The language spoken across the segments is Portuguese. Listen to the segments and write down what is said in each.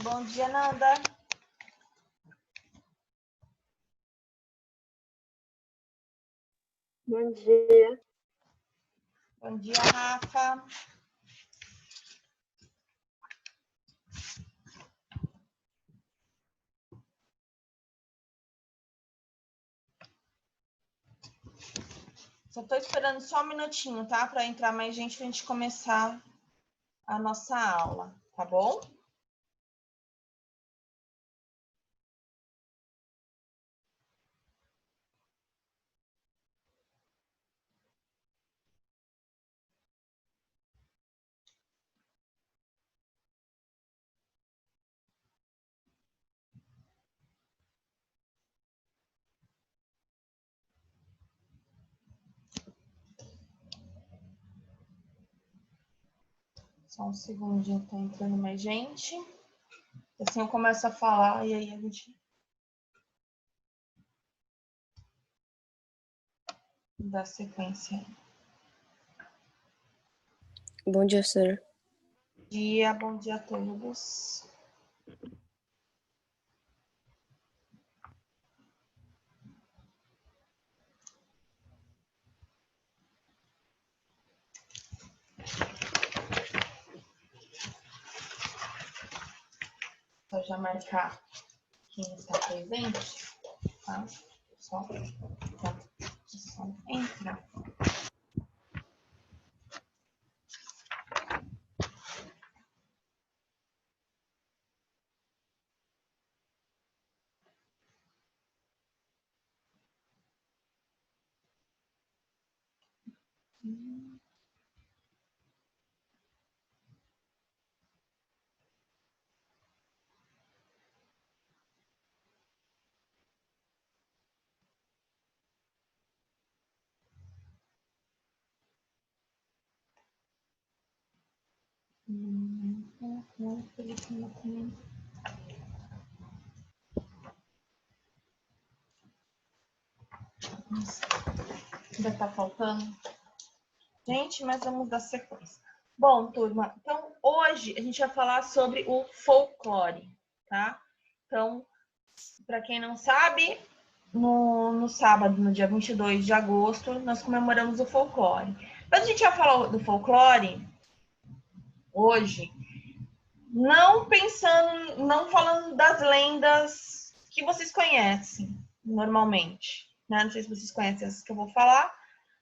Bom dia, Nanda. Bom dia. Bom dia, Rafa. Só estou esperando só um minutinho, tá? Para entrar mais gente para a gente começar a nossa aula, tá bom? Só um segundinho, tá entrando mais gente. Assim eu começo a falar e aí a gente dá sequência. Bom dia, senhor. Bom dia a todos. Vou já marcar quem está presente, tá? Só entrar. Ainda está faltando. Gente, mas vamos dar sequência. Bom, turma, então hoje a gente vai falar sobre o folclore, tá? Então, para quem não sabe, no sábado, no dia 22 de agosto, nós comemoramos o folclore. Mas a gente vai falar do folclore hoje, não falando das lendas que vocês conhecem normalmente, né? Não sei se vocês conhecem essas que eu vou falar,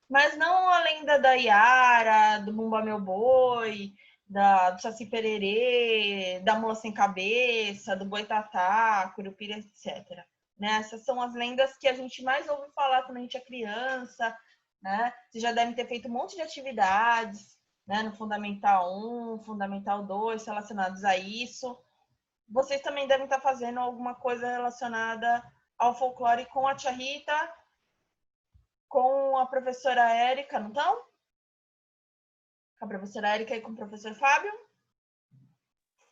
mas não a lenda da Iara, do Bumba Meu Boi, do Saci Pererê, da Mula Sem Cabeça, do Boitatá, Curupira, etc. Né? Essas são as lendas que a gente mais ouve falar quando a gente é criança, né? Vocês já devem ter feito um monte de atividades, né? No Fundamental 1, Fundamental 2, relacionados a isso. Vocês também devem estar fazendo alguma coisa relacionada ao folclore com a tia Rita, com a professora Érica, não estão? Com a professora Érica e com o professor Fábio?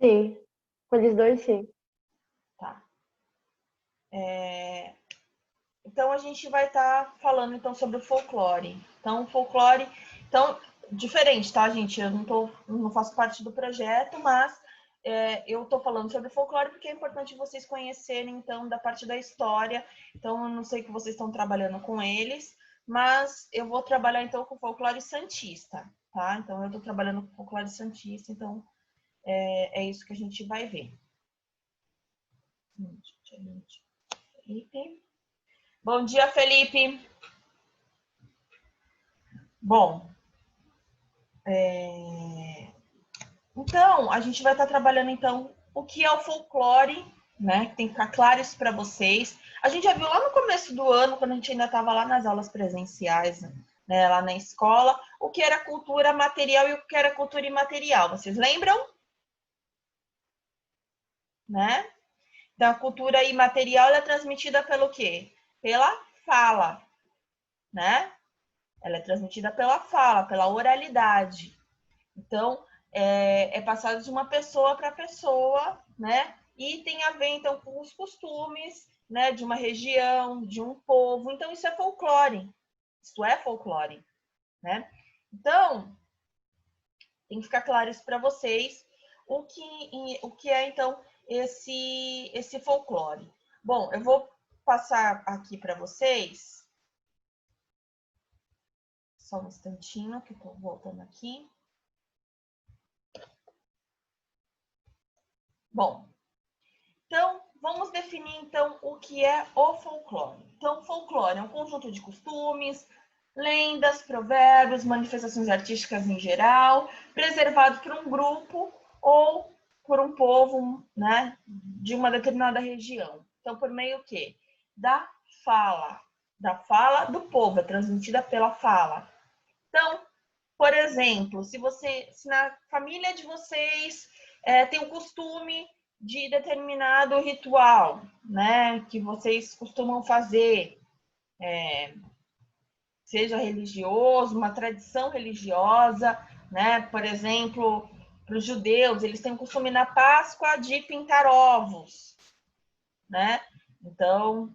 Sim, com eles dois, sim. Tá. Então, a gente vai estar falando então sobre o folclore. Então, o folclore... Então, diferente, tá, gente? Eu não faço parte do projeto, mas eu estou falando sobre o folclore porque é importante vocês conhecerem, então, da parte da história. Então, eu não sei que vocês estão trabalhando com eles, mas eu vou trabalhar, então, com o folclore santista, tá? Então, eu estou trabalhando com o folclore santista, então, é isso que a gente vai ver. Felipe. Bom dia, Felipe. Bom, então, a gente vai estar trabalhando, então, o que é o folclore, né? Tem que ficar claro isso para vocês. A gente já viu lá no começo do ano, quando a gente ainda estava lá nas aulas presenciais, né, lá na escola, o que era cultura material e o que era cultura imaterial. Vocês lembram? Né? Então, a cultura imaterial é transmitida pelo quê? Pela fala, né? Ela é transmitida pela fala, pela oralidade. Então, é passado de uma pessoa para pessoa, né? E tem a ver, então, com os costumes, né? De uma região, de um povo. Então, isso é folclore. Isso é folclore, né? Então, tem que ficar claro isso para vocês. O que é, então, esse folclore. Bom, eu vou passar aqui para vocês. Só um instantinho que estou voltando aqui. Bom, então vamos definir então o que é o folclore. Então, o folclore é um conjunto de costumes, lendas, provérbios, manifestações artísticas em geral, preservado por um grupo ou por um povo, né, de uma determinada região. Então, por meio quê? Da fala do povo, é transmitida pela fala. Então, por exemplo, se na família de vocês tem o costume de determinado ritual, né, que vocês costumam fazer, seja religioso, uma tradição religiosa, né? Por exemplo, para os judeus, eles têm o costume na Páscoa de pintar ovos, né? Então,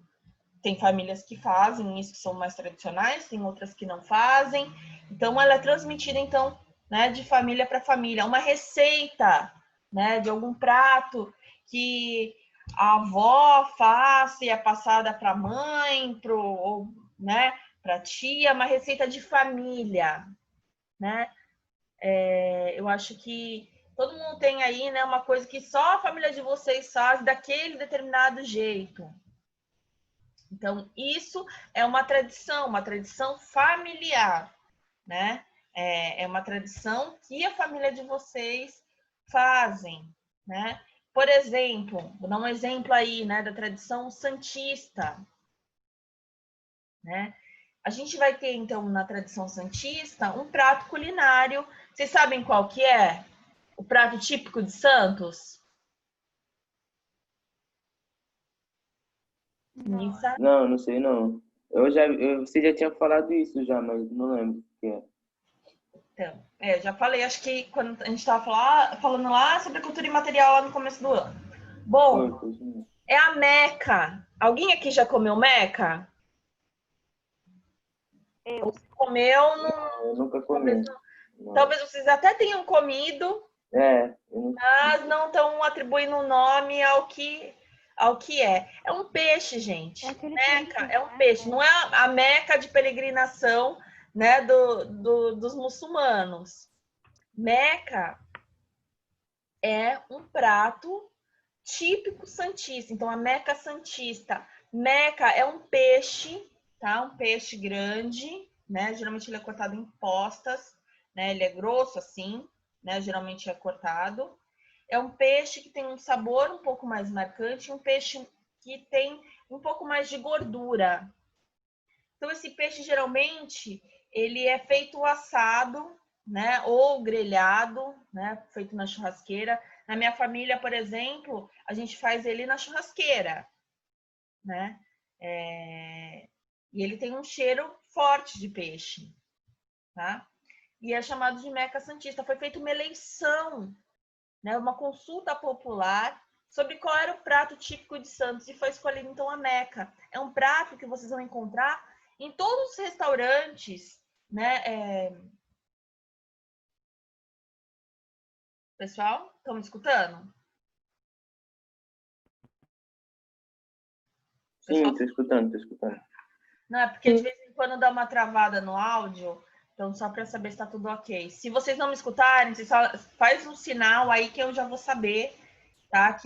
tem famílias que fazem isso, que são mais tradicionais, tem outras que não fazem. Então, ela é transmitida, então, né, de família para família. Uma receita, né, de algum prato que a avó faz e é passada para a mãe, né, para a tia, uma receita de família, né? Eu acho que todo mundo tem aí, né, uma coisa que só a família de vocês faz daquele determinado jeito. Então, isso é uma tradição familiar, né? É uma tradição que a família de vocês fazem, né? Por exemplo, vou dar um exemplo aí, né, da tradição santista, né? A gente vai ter, então, na tradição santista, um prato culinário. Vocês sabem qual que é? O prato típico de Santos? Ninguém sabe? Não, não sei não. Você já tinha falado isso já, mas não lembro o que é. Então, já falei, acho que quando a gente estava falando lá sobre a cultura imaterial lá no começo do ano. Bom, Foi isso mesmo. é a meca. Alguém aqui já comeu meca? Eu. Comeu, Eu nunca talvez, comi. Não. talvez vocês até tenham comido, Eu não... mas não estão atribuindo o nome ao que é. É um peixe, gente. É aquele Meca peixe. é um peixe. Não é a meca de peregrinação, né, dos muçulmanos. Meca é um prato típico santista. Então, a meca santista. Meca é um peixe, tá? Um peixe grande, né? Geralmente ele é cortado em postas, né? Ele é grosso assim, né? Geralmente é cortado. É um peixe que tem um sabor um pouco mais marcante, um peixe que tem um pouco mais de gordura. Então, esse peixe, geralmente, ele é feito assado, né? Ou grelhado, né? Feito na churrasqueira. Na minha família, por exemplo, a gente faz ele na churrasqueira, né? E ele tem um cheiro forte de peixe, tá? E é chamado de Meca Santista. Foi feita uma eleição, né? Uma consulta popular sobre qual era o prato típico de Santos e foi escolhido então a Meca. É um prato que vocês vão encontrar em todos os restaurantes, né? Pessoal, estão me escutando? Sim, Pessoal, tô escutando, tô escutando. não, é porque de vez em quando dá uma travada no áudio, então só para saber se está tudo ok. Se vocês não me escutarem, vocês só faz um sinal aí que eu já vou saber, tá?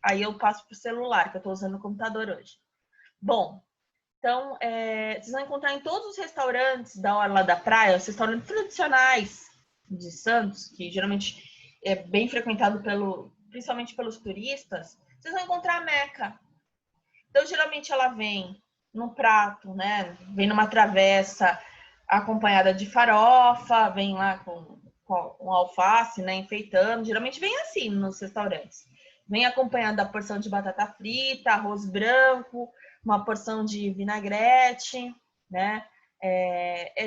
Aí eu passo pro celular, que eu estou usando o computador hoje. Bom, então vocês vão encontrar em todos os restaurantes da Orla da Praia, os restaurantes tradicionais de Santos, que geralmente é bem frequentado principalmente pelos turistas, vocês vão encontrar a Meca. Então, geralmente ela vem num prato, né? Vem numa travessa acompanhada de farofa, vem lá com alface, né? Enfeitando. Geralmente vem assim nos restaurantes. Vem acompanhado da porção de batata frita, arroz branco, uma porção de vinagrete, né?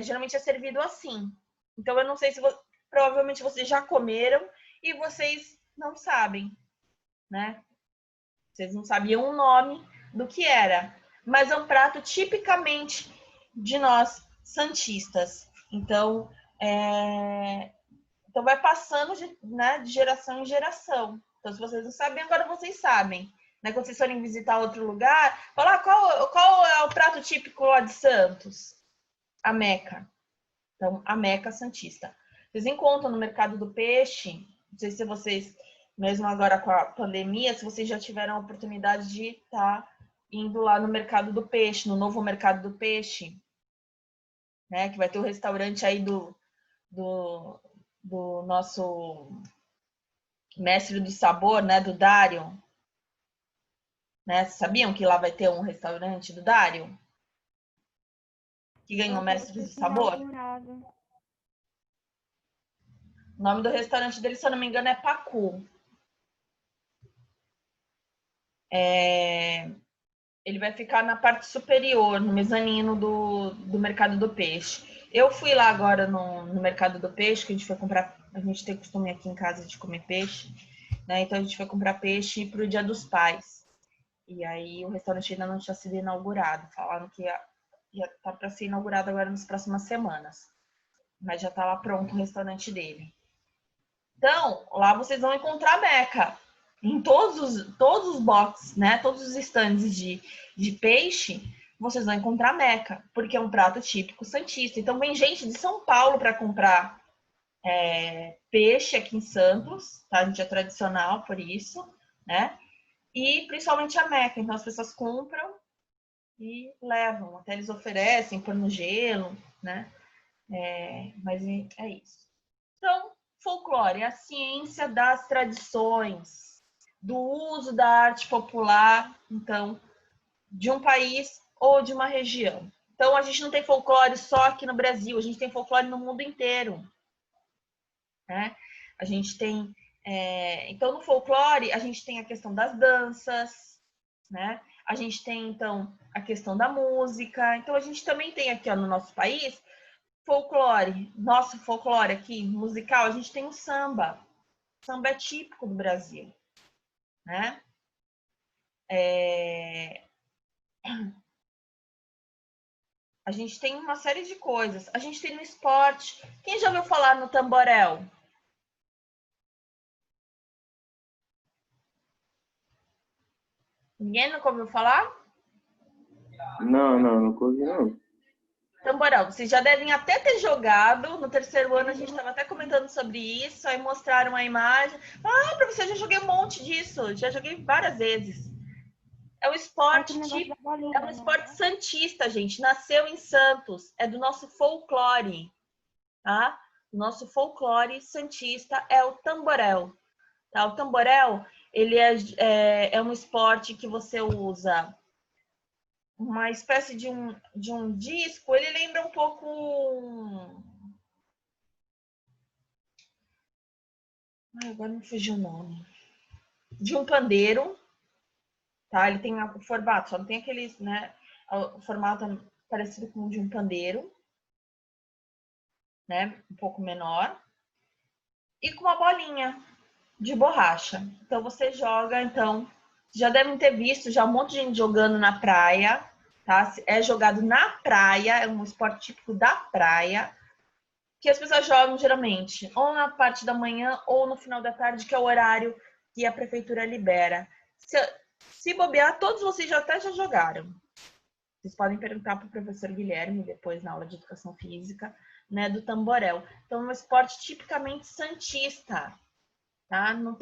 Geralmente é servido assim. Então, eu não sei se provavelmente vocês já comeram e vocês não sabem, né? Vocês não sabiam o nome do que era, mas é um prato tipicamente de nós santistas. Então vai passando de geração em geração. Então, se vocês não sabem, agora vocês sabem. Né? Quando vocês forem visitar outro lugar, falar qual é o prato típico lá de Santos? A Meca. Então, a Meca Santista. Vocês encontram no mercado do peixe, não sei se vocês, mesmo agora com a pandemia, se vocês já tiveram a oportunidade de estar indo lá no mercado do peixe, no novo mercado do peixe, né? Que vai ter o restaurante aí do nosso mestre do sabor, né? Do Dário. Né? Sabiam que lá vai ter um restaurante do Dário? Que ganhou mestre do sabor? O nome do restaurante dele, se eu não me engano, é Pacu. Ele vai ficar na parte superior, no mezanino do mercado do peixe. Eu fui lá agora no mercado do peixe, que a gente foi comprar. A gente tem costume aqui em casa de comer peixe, né? Então a gente foi comprar peixe para o Dia dos Pais. E aí o restaurante ainda não tinha sido inaugurado. Falaram que ia tá para ser inaugurado agora nas próximas semanas. Mas já está lá pronto o restaurante dele. Então, lá vocês vão encontrar Meca. Em todos os boxes, né? Todos os estandes de peixe, vocês vão encontrar Meca, porque é um prato típico santista. Então, vem gente de São Paulo para comprar peixe aqui em Santos, tá? A gente é tradicional por isso, né? E principalmente a Meca. Então, as pessoas compram e levam. Até eles oferecem, pôr no gelo, né? Mas é isso. Então, folclore é a ciência das tradições, do uso da arte popular, então, de um país ou de uma região. Então, a gente não tem folclore só aqui no Brasil, a gente tem folclore no mundo inteiro. Né? A gente tem... então, no folclore, a gente tem a questão das danças, né? A gente tem, então, a questão da música. Então, a gente também tem aqui ó, no nosso país folclore, nosso folclore aqui, musical, a gente tem o samba. O samba é típico do Brasil, né? A gente tem uma série de coisas. A gente tem no esporte. Quem já ouviu falar no tamborel? Ninguém nunca ouviu falar? Não, nunca ouvi, não. Tamborel, vocês já devem até ter jogado. No terceiro ano a gente estava até comentando sobre isso. Aí mostraram a imagem. Ah, professor, já joguei um monte disso. Já joguei várias vezes. É um esporte típico, é um esporte santista, gente. Nasceu em Santos. É do nosso folclore, tá? O nosso folclore santista é o tamborel. Tá? O tamborel, ele é um esporte que você usa uma espécie de um disco. Ele lembra um pouco agora me fugiu o nome. De um pandeiro, tá? Ele tem o formato, só não tem aqueles, né? O formato parecido com o de um pandeiro, né? Um pouco menor. E com uma bolinha de borracha. Então você joga, então, já devem ter visto já um monte de gente jogando na praia, tá? É jogado na praia, é um esporte típico da praia, que as pessoas jogam geralmente ou na parte da manhã ou no final da tarde, que é o horário que a prefeitura libera. Se bobear, todos vocês já até já jogaram. Vocês podem perguntar para o professor Guilherme depois na aula de educação física, né, do tamborel. Então, é um esporte tipicamente santista, tá? Não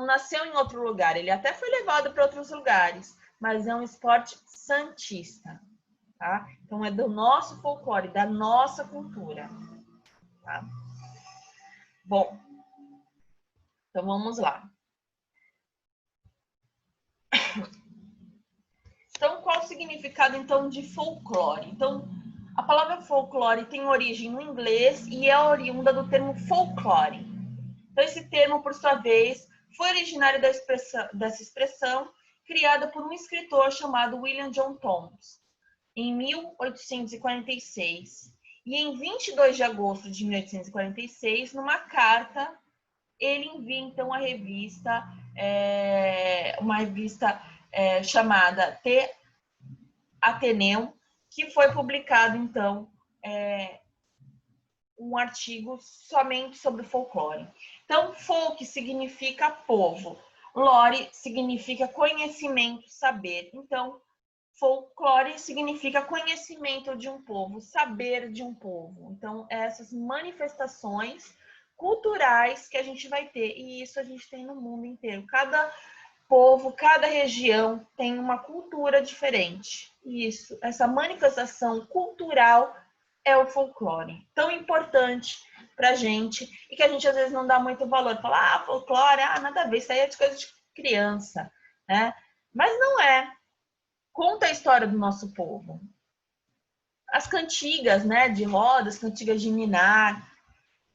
nasceu em outro lugar. Ele até foi levado para outros lugares, mas é um esporte santista, tá? Então, é do nosso folclore, da nossa cultura, tá? Bom, então vamos lá. Então, qual o significado, então, de folclore? Então, a palavra folclore tem origem no inglês e é oriunda do termo folklore. Então, esse termo, por sua vez, foi originário dessa expressão, criada por um escritor chamado William John Thomas, em 1846. E em 22 de agosto de 1846, numa carta, ele envia, então, uma revista chamada The Athenaeum, que foi publicado, então, um artigo somente sobre folclore. Então, folk significa povo, lore significa conhecimento, saber. Então, folclore significa conhecimento de um povo, saber de um povo. Então, essas manifestações culturais que a gente vai ter, e isso a gente tem no mundo inteiro. Cada povo, cada região tem uma cultura diferente. Isso, essa manifestação cultural é o folclore. Tão importante pra gente e que a gente às vezes não dá muito valor. Fala, ah, folclore, ah, nada a ver, isso aí é de coisa de criança, né? Mas não é. Conta a história do nosso povo. As cantigas, né, de rodas, cantigas de ninar,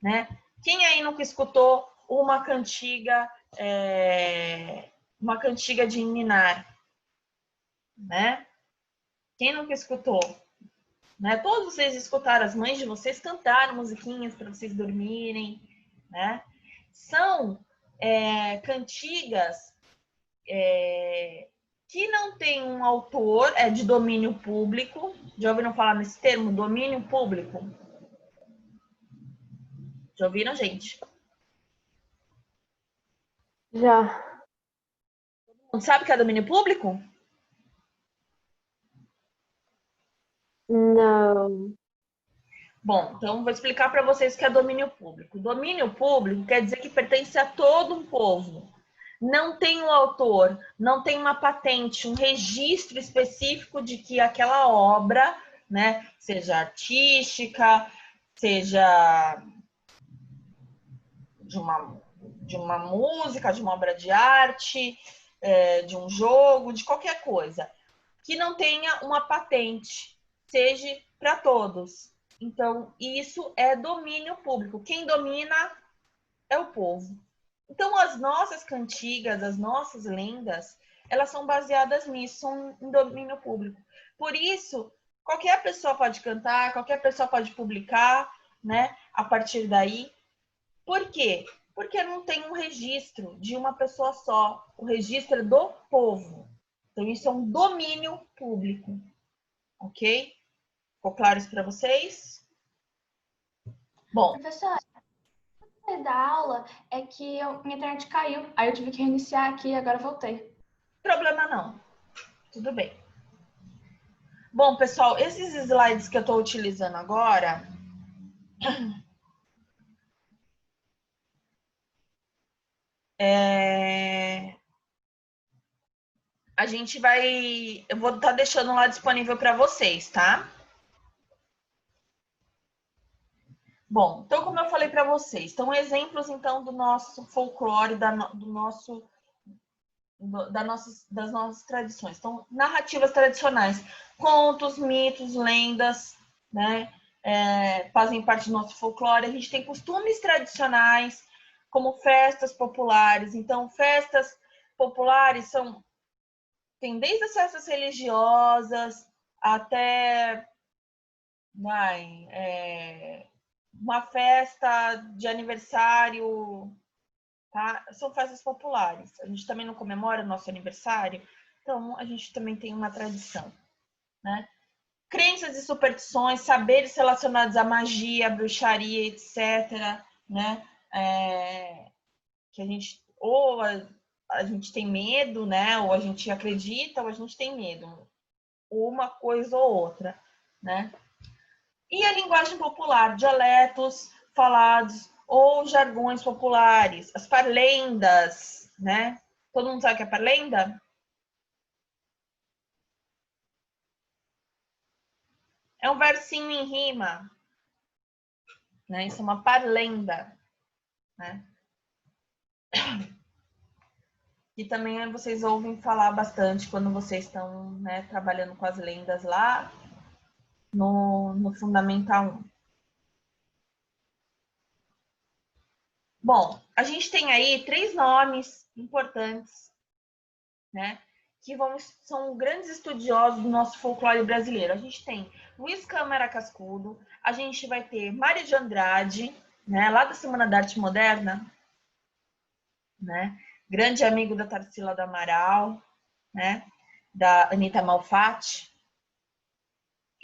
né? Quem aí nunca escutou uma cantiga de ninar, né? Quem nunca escutou? Né? Todos vocês escutaram, as mães de vocês cantaram musiquinhas para vocês dormirem, né? São cantigas que não tem um autor, é de domínio público. Já ouviram falar nesse termo, domínio público? Já ouviram, gente? Já. Não sabe o que é domínio público? Não. Bom, então vou explicar para vocês o que é domínio público. Domínio público quer dizer que pertence a todo um povo. Não tem um autor, não tem uma patente, um registro específico de que aquela obra, né, seja artística, seja de uma música, de uma obra de arte, de um jogo, de qualquer coisa, que não tenha uma patente, seja para todos. Então, isso é domínio público. Quem domina é o povo. Então, as nossas cantigas, as nossas lendas, elas são baseadas nisso, são em domínio público. Por isso, qualquer pessoa pode cantar, qualquer pessoa pode publicar, né? A partir daí. Por quê? Porque não tem um registro de uma pessoa só. O registro é do povo. Então, isso é um domínio público. Ok? Ficou claro isso para vocês? Bom, Professora, da aula é que minha internet caiu. Aí eu tive que reiniciar aqui e agora voltei. problema não. Tudo bem. Bom, pessoal, esses slides que eu estou utilizando agora, a gente vai... Eu vou estar deixando lá disponível para vocês, tá? Bom, então, como eu falei para vocês, estão exemplos, então, do nosso folclore, das nossas tradições. Então, narrativas tradicionais, contos, mitos, lendas, né? Fazem parte do nosso folclore. A gente tem costumes tradicionais, como festas populares. Então, festas populares tem desde as festas religiosas até uma festa de aniversário, tá? São festas populares. A gente também não comemora o nosso aniversário, então a gente também tem uma tradição, né? Crenças e superstições, saberes relacionados à magia, bruxaria, etc., né? Que a gente ou a gente tem medo, né? Ou a gente acredita, ou a gente tem medo, uma coisa ou outra, né? E a linguagem popular, dialetos falados ou jargões populares, as parlendas, né? Todo mundo sabe o que é parlenda? É um versinho em rima, né? Isso é uma parlenda, né? E também vocês ouvem falar bastante quando vocês estão, né, trabalhando com as lendas lá no Fundamental 1. Bom, a gente tem aí 3 nomes importantes, né? Que são grandes estudiosos do nosso folclore brasileiro. A gente tem Luiz Câmara Cascudo, a gente vai ter Mário de Andrade, né? Lá da Semana da Arte Moderna, né? Grande amigo da Tarsila do Amaral, né? Da Anita Malfatti.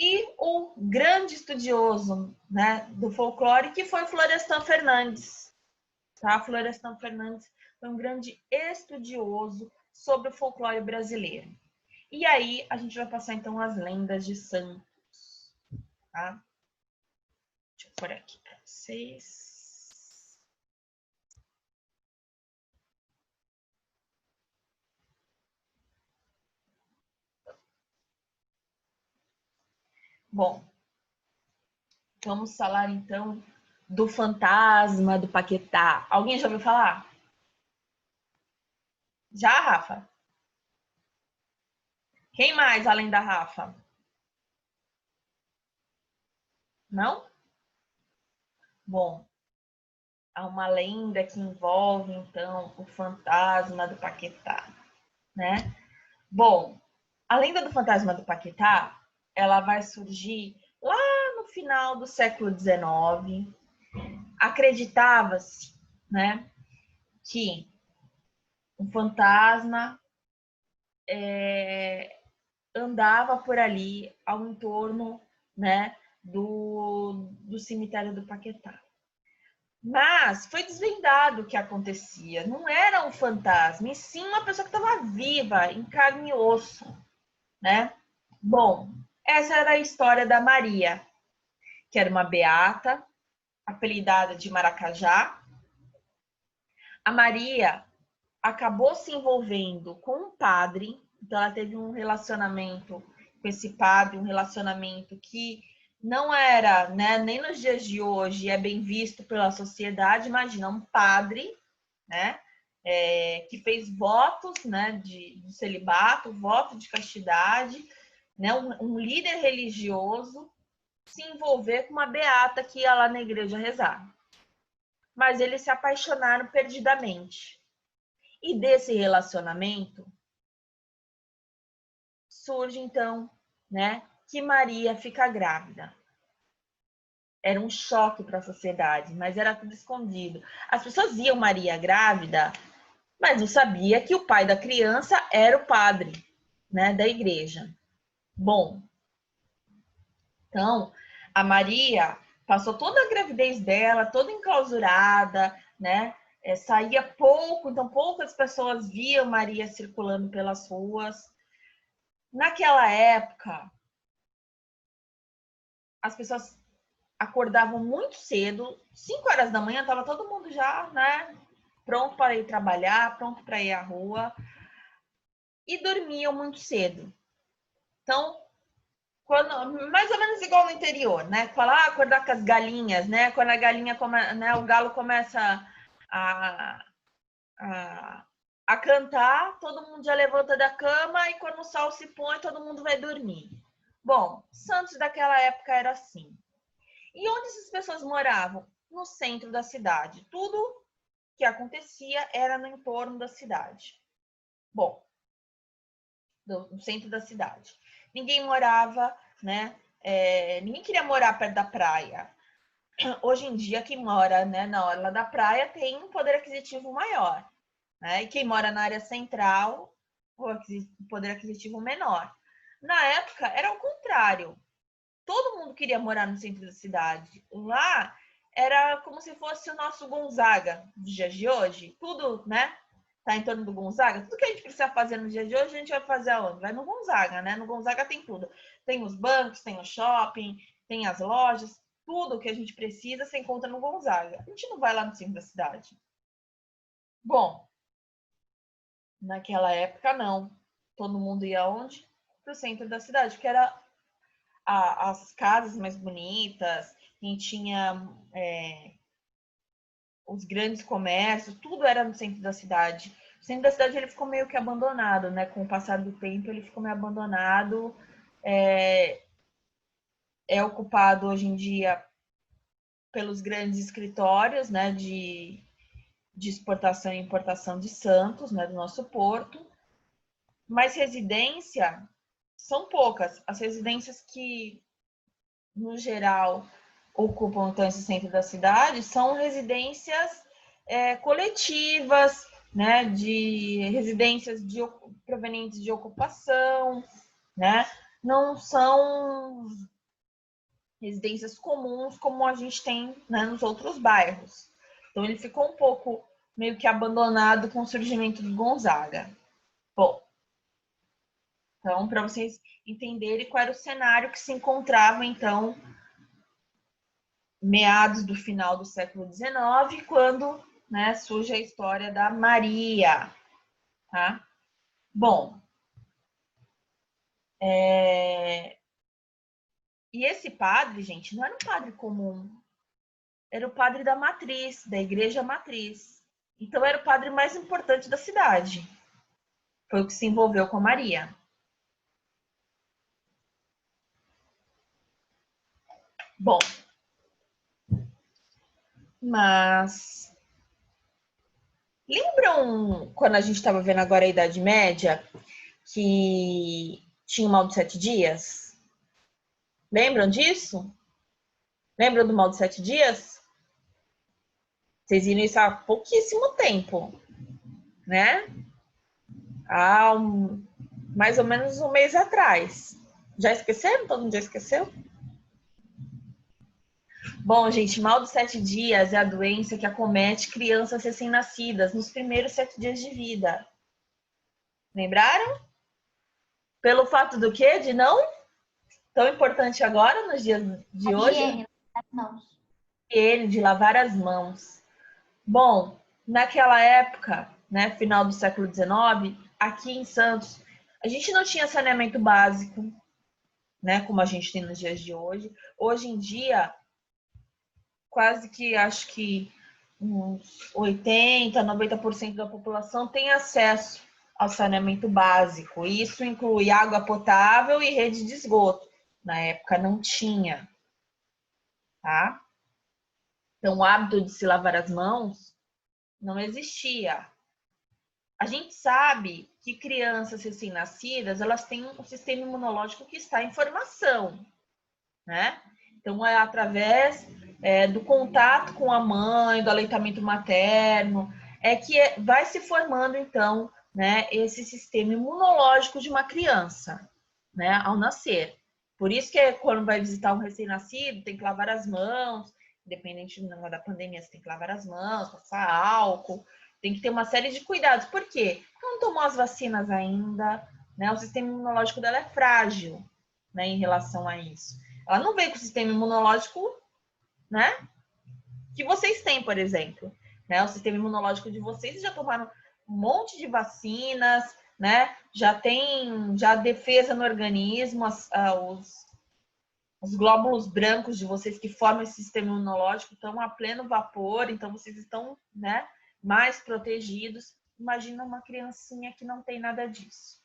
e o grande estudioso, né, do folclore, que foi Florestan Fernandes. Tá? Florestan Fernandes foi um grande estudioso sobre o folclore brasileiro. E aí a gente vai passar então as lendas de Santos. Tá? Deixa eu pôr aqui para vocês. Bom, vamos falar então do fantasma do Paquetá. Alguém já ouviu falar? Já, Rafa? Quem mais além da Rafa? Não? Bom, há uma lenda que envolve então o fantasma do Paquetá, né? Bom, a lenda do fantasma do Paquetá, ela vai surgir lá no final do século XIX. Acreditava-se, né, que um fantasma andava por ali ao entorno, né, do cemitério do Paquetá. Mas foi desvendado o que acontecia. Não era um fantasma, e sim uma pessoa que estava viva, em carne e osso, né? Bom, essa era a história da Maria, que era uma beata, apelidada de Maracajá. A Maria acabou se envolvendo com um padre, então ela teve um relacionamento com esse padre, um relacionamento que não era, né, nem nos dias de hoje é bem visto pela sociedade. Imagina um padre, né, que fez votos, né, de celibato, voto de castidade, né, um líder religioso se envolver com uma beata que ia lá na igreja rezar. Mas eles se apaixonaram perdidamente. E desse relacionamento surge então, né, que Maria fica grávida. Era um choque para a sociedade, mas era tudo escondido. As pessoas viam Maria grávida, mas não sabia que o pai da criança era o padre, né, da igreja. Bom, então a Maria passou toda a gravidez dela, toda enclausurada, né? Saía pouco, então poucas pessoas viam Maria circulando pelas ruas. Naquela época, as pessoas acordavam muito cedo, 5 horas da manhã, estava todo mundo já, né, pronto para ir trabalhar, pronto para ir à rua, e dormiam muito cedo. Então, mais ou menos igual no interior, né? Falar, acordar com as galinhas, né? Quando a galinha, né, o galo começa a, a cantar, todo mundo já levanta da cama e quando o sol se põe, todo mundo vai dormir. Bom, Santos daquela época era assim. E onde essas pessoas moravam? No centro da cidade. Tudo que acontecia era no entorno da cidade. Bom, no centro da cidade. Ninguém morava, né? Ninguém queria morar perto da praia. Hoje em dia, quem mora, né, na orla da praia tem um poder aquisitivo maior, né? E quem mora na área central, o poder aquisitivo menor. Na época, era o contrário. Todo mundo queria morar no centro da cidade. Lá era como se fosse o nosso Gonzaga dos dias de hoje. Tudo, né? Tá em torno do Gonzaga. Tudo que a gente precisa fazer no dia de hoje, a gente vai fazer aonde? Vai no Gonzaga, né? No Gonzaga tem tudo. Tem os bancos, tem o shopping, tem as lojas. Tudo que a gente precisa se encontra no Gonzaga. A gente não vai lá no centro da cidade. Bom, naquela época não. Todo mundo ia aonde? Pro centro da cidade, que era as casas mais bonitas, quem tinha os grandes comércios, tudo era no centro da cidade. O centro da cidade ele ficou meio que abandonado, né? Com o passar do tempo, ele ficou meio abandonado. É ocupado hoje em dia pelos grandes escritórios, né? De exportação e importação de Santos, né? Do nosso porto. Mas residência são poucas. As residências que, no geral, ocupam então esse centro da cidade são residências coletivas, né, de residências provenientes de ocupação, né, não são residências comuns como a gente tem, né, nos outros bairros. Então ele ficou um pouco meio que abandonado com o surgimento do Gonzaga. Bom, então para vocês entenderem qual era o cenário que se encontrava então meados do final do século XIX, quando, né, surge a história da Maria, tá? Bom, e esse padre, gente, não era um padre comum, era o padre da matriz, da igreja matriz. Então era o padre mais importante da cidade. Foi o que se envolveu com a Maria. Bom, mas lembram quando a gente estava vendo agora a Idade Média, que tinha o mal dos 7 dias? Lembram disso? Lembram do mal dos 7 dias? Vocês viram isso há pouquíssimo tempo, né? Há mais ou menos um mês atrás. Já esqueceram? Todo mundo já esqueceu? Bom, gente, mal dos 7 dias é a doença que acomete crianças recém-nascidas nos primeiros 7 dias de vida. Lembraram? Pelo fato do quê? De não? Tão importante agora, nos dias de hoje? Higiene das mãos. Ele, de lavar as mãos. Bom, naquela época, né, final do século XIX, aqui em Santos, a gente não tinha saneamento básico, né, como a gente tem nos dias de hoje. Hoje em dia, quase que acho que uns 80, 90% da população tem acesso ao saneamento básico. Isso inclui água potável e rede de esgoto. Na época não tinha, tá? Então o hábito de se lavar as mãos não existia. A gente sabe que crianças recém-nascidas, elas têm um sistema imunológico que está em formação, né? Então é através do contato com a mãe, do aleitamento materno, que vai se formando então, né, esse sistema imunológico de uma criança, né, ao nascer. Por isso que quando vai visitar um recém-nascido, tem que lavar as mãos, independente da pandemia, você tem que lavar as mãos, passar álcool, tem que ter uma série de cuidados. Por quê? Porque não tomou as vacinas ainda, né? O sistema imunológico dela é frágil, né, em relação a isso. Ela não veio com o sistema imunológico, né, que vocês têm, por exemplo. Né? O sistema imunológico de vocês já tomaram um monte de vacinas, né? Já tem defesa no organismo, os glóbulos brancos de vocês que formam esse sistema imunológico estão a pleno vapor, então vocês estão, né, mais protegidos. Imagina uma criancinha que não tem nada disso.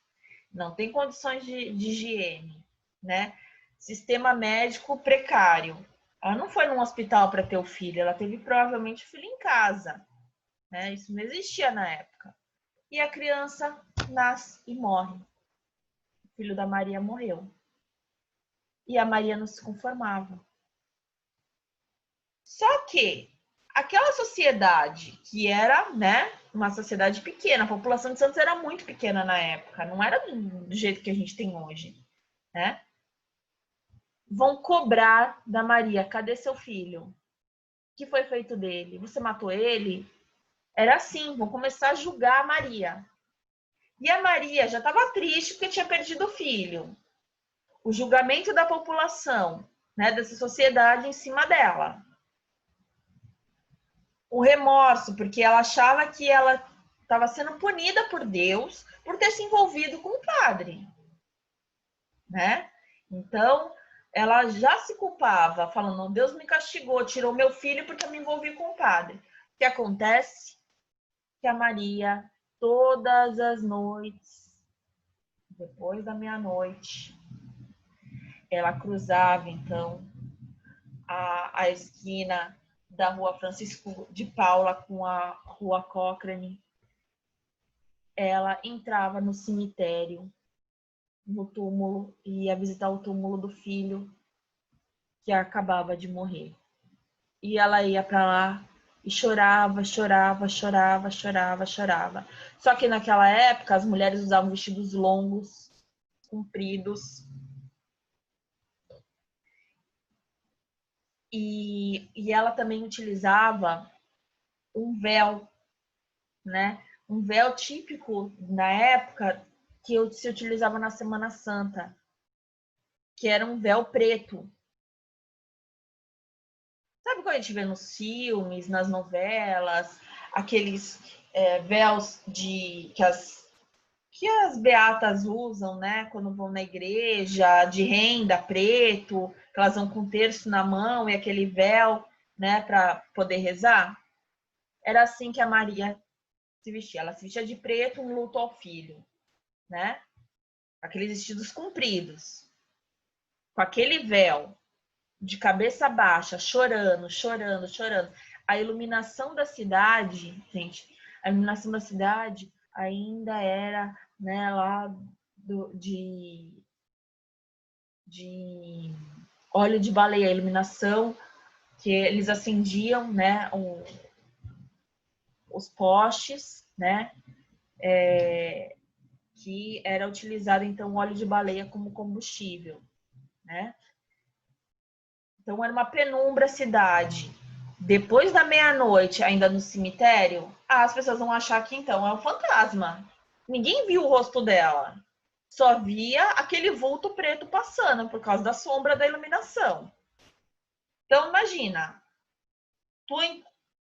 Não tem condições de higiene, né? Sistema médico precário. Ela não foi num hospital para ter o filho, ela teve provavelmente o filho em casa, né? Isso não existia na época. E a criança nasce e morre. O filho da Maria morreu. E a Maria não se conformava. Só que aquela sociedade que era, né, uma sociedade pequena, a população de Santos era muito pequena na época, não era do jeito que a gente tem hoje, né? Vão cobrar da Maria, cadê seu filho? O que foi feito dele? Você matou ele? Era assim, vão começar a julgar a Maria. E a Maria já estava triste porque tinha perdido o filho. O julgamento da população, né, dessa sociedade em cima dela. O remorso, porque ela achava que ela estava sendo punida por Deus por ter se envolvido com o padre, né? Então, ela já se culpava, falando, Deus me castigou, tirou meu filho porque eu me envolvi com o padre. O que acontece? Que a Maria, todas as noites, depois da meia-noite, ela cruzava, então, a esquina da Rua Francisco de Paula com a Rua Cochrane. Ela entrava no cemitério, no túmulo, e ia visitar o túmulo do filho que acabava de morrer. E ela ia para lá e chorava, chorava, chorava, chorava, chorava. Só que naquela época as mulheres usavam vestidos longos, compridos, E ela também utilizava um véu, né? Um véu típico na época que se utilizava na Semana Santa, que era um véu preto. Sabe quando a gente vê nos filmes, nas novelas, aqueles véus que as beatas usam, né? Quando vão na igreja, de renda, preto, que elas vão com um terço na mão e aquele véu, né? Para poder rezar. Era assim que a Maria se vestia. Ela se vestia de preto, um luto ao filho, né? Aqueles vestidos compridos, com aquele véu, de cabeça baixa, chorando, chorando, chorando. A iluminação da cidade, gente, a iluminação da cidade ainda era, né, lá de óleo de baleia, a iluminação que eles acendiam, né, os postes, né, que era utilizado então óleo de baleia como combustível, né? Então era uma penumbra a cidade. Depois da meia-noite, ainda no cemitério, as pessoas vão achar que então é um fantasma. Ninguém viu o rosto dela. Só via aquele vulto preto passando por causa da sombra da iluminação. Então imagina,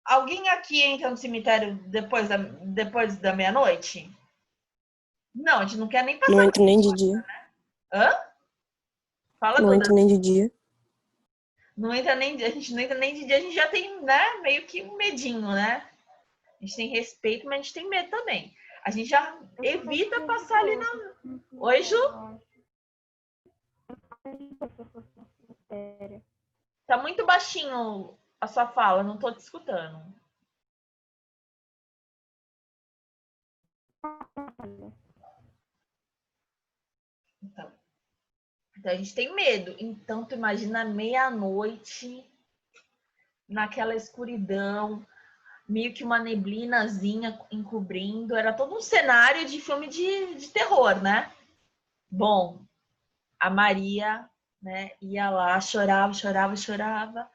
alguém aqui entra no cemitério depois da meia-noite? Não, a gente não quer nem passar. Não entra nem de dia. Hã? Fala, Não Duda. entra nem de dia. Não entra nem, a gente não entra nem de dia, a gente já tem, né, meio que um medinho, né? A gente tem respeito, mas a gente tem medo também. A gente já evita passar ali na... Oi, Ju? Tá muito baixinho a sua fala, não tô te escutando. Então a gente tem medo. Então, tu imagina meia-noite, naquela escuridão, meio que uma neblinazinha encobrindo. Era todo um cenário de filme de terror, né? Bom, a Maria, né, ia lá, chorava, chorava, chorava.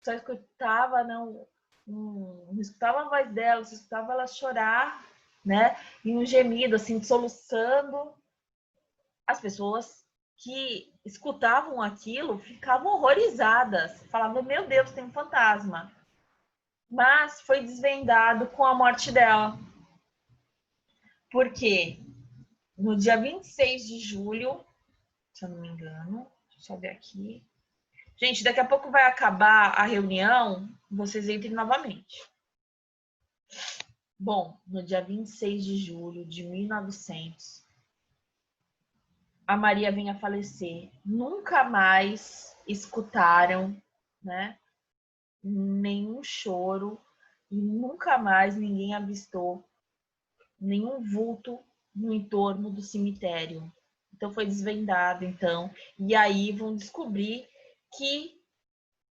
Só escutava, não escutava a voz dela, só escutava ela chorar, né? E um gemido, assim, soluçando. As pessoas que escutavam aquilo ficavam horrorizadas, falavam: meu Deus, tem um fantasma. Mas foi desvendado com a morte dela. Porque no dia 26 de julho, se eu não me engano, deixa eu ver aqui. Gente, daqui a pouco vai acabar a reunião, vocês entrem novamente. Bom, no dia 26 de julho de 1900, a Maria vem a falecer. Nunca mais escutaram, né, nenhum choro e nunca mais ninguém avistou nenhum vulto no entorno do cemitério. Então foi desvendado, então, e aí vão descobrir que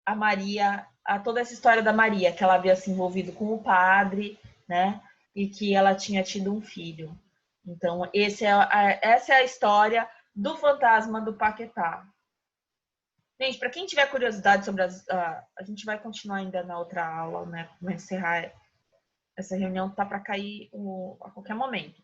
a Maria, toda essa história da Maria, que ela havia se envolvido com o padre, né, e que ela tinha tido um filho. Então essa é a história do fantasma do Paquetá. Gente, para quem tiver curiosidade sobre a gente vai continuar ainda na outra aula, né? Vamos encerrar essa reunião, tá para cair a qualquer momento.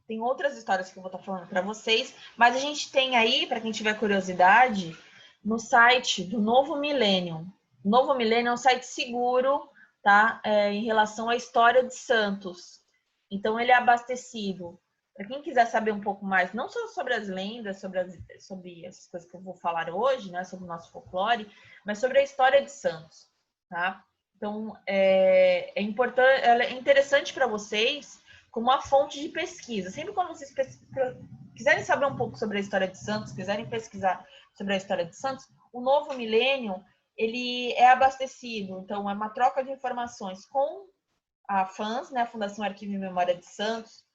Tem outras histórias que eu vou estar falando para vocês, mas a gente tem aí, para quem tiver curiosidade, no site do Novo Milênio. O Novo Milênio é um site seguro, tá? Em relação à história de Santos. Então, ele é abastecido. Para quem quiser saber um pouco mais, não só sobre as lendas, sobre essas coisas que eu vou falar hoje, né, sobre o nosso folclore, mas sobre a história de Santos, tá? Então, é interessante para vocês como uma fonte de pesquisa. Sempre quando vocês quiserem saber um pouco sobre a história de Santos, quiserem pesquisar sobre a história de Santos, o Novo Milênio, ele é abastecido. Então, é uma troca de informações com a FANS, né, a Fundação Arquivo e Memória de Santos,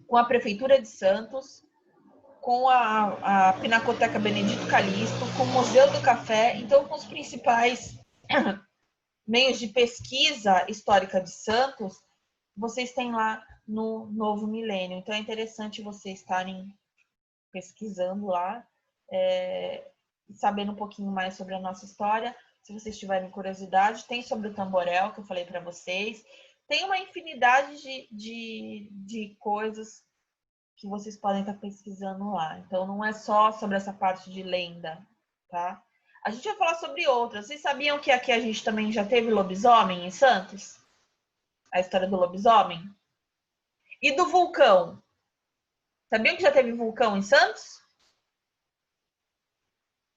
com a Prefeitura de Santos, com a Pinacoteca Benedito Calixto, com o Museu do Café, então com os principais meios de pesquisa histórica de Santos, vocês têm lá no novo milênio. Então é interessante vocês estarem pesquisando lá, sabendo um pouquinho mais sobre a nossa história. Se vocês tiverem curiosidade, tem sobre o tamborel, que eu falei para vocês. Tem uma infinidade de coisas que vocês podem estar pesquisando lá. Então, não é só sobre essa parte de lenda, tá? A gente vai falar sobre outras. Vocês sabiam que aqui a gente também já teve lobisomem em Santos? A história do lobisomem? E do vulcão? Sabiam que já teve vulcão em Santos?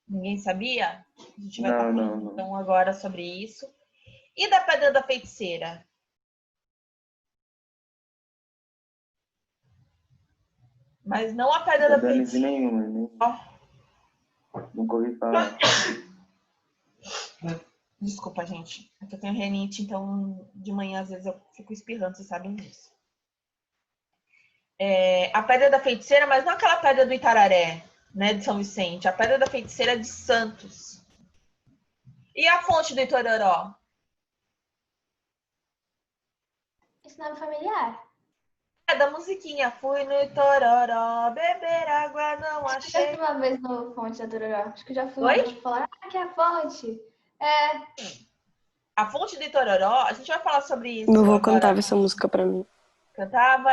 Ninguém sabia? A gente vai estar falando então agora sobre isso. E da Pedra da Feiticeira? Mas não a Pedra da Feiticeira. Nenhuma, né? Nunca ouvi falar. Desculpa, gente. É que eu tenho renite, então de manhã às vezes eu fico espirrando, vocês sabem disso. A Pedra da Feiticeira, mas não aquela pedra do Itararé, né, de São Vicente. A Pedra da Feiticeira é de Santos. E a fonte do Itororó? Esse nome familiar. É da musiquinha. Fui no Itororó, beber água, não Acho que eu já achei. fui uma vez no Fonte da Dororó. Acho que eu já fui Oi? uma vez pra falar, que é a fonte. A fonte do Itororó, a gente vai falar sobre isso. Meu avô agora. cantava essa música pra mim. Cantava.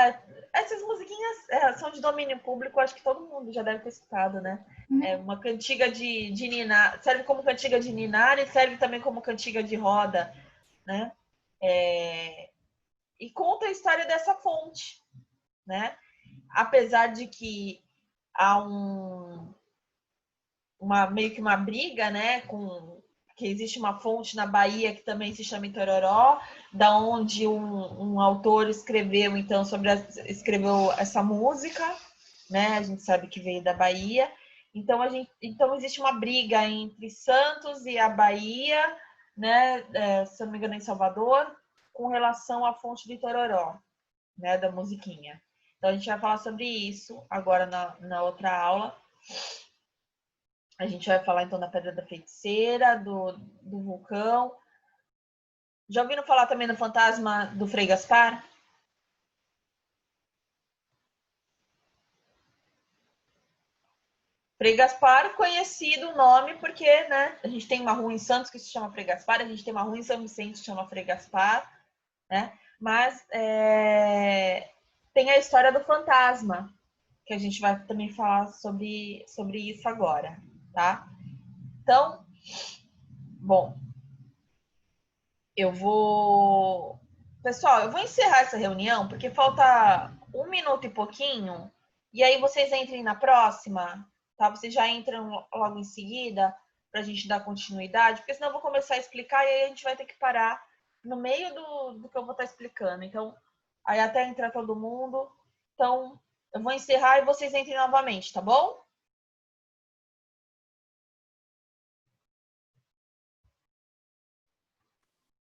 Essas musiquinhas são de domínio público, acho que todo mundo já deve ter escutado, né? É uma cantiga de ninar, serve como cantiga de ninar e serve também como cantiga de roda, né? E conta a história dessa fonte, né? Apesar de que há meio que uma briga, né? Que existe uma fonte na Bahia que também se chama Itororó, da onde um autor escreveu então escreveu essa música, né? A gente sabe que veio da Bahia. Então existe uma briga entre Santos e a Bahia, né? Se eu não me engano, em Salvador, com relação à fonte do Itororó, né? Da musiquinha. Então a gente vai falar sobre isso agora na outra aula. A gente vai falar então da Pedra da Feiticeira, do vulcão. Já ouviram falar também do fantasma do Frei Gaspar? Frei Gaspar, conhecido o nome porque, né, a gente tem uma rua em Santos que se chama Frei Gaspar, a gente tem uma rua em São Vicente que se chama Frei Gaspar, né? Mas tem a história do fantasma, que a gente vai também falar sobre isso agora, tá? Então, bom, Pessoal, eu vou encerrar essa reunião porque falta 1 minuto e pouquinho. E aí vocês entrem na próxima, tá? Vocês já entram logo em seguida para a gente dar continuidade, porque senão eu vou começar a explicar e aí a gente vai ter que parar no meio do que eu vou estar explicando. Então, aí até entrar todo mundo. Então, eu vou encerrar e vocês entrem novamente, tá bom?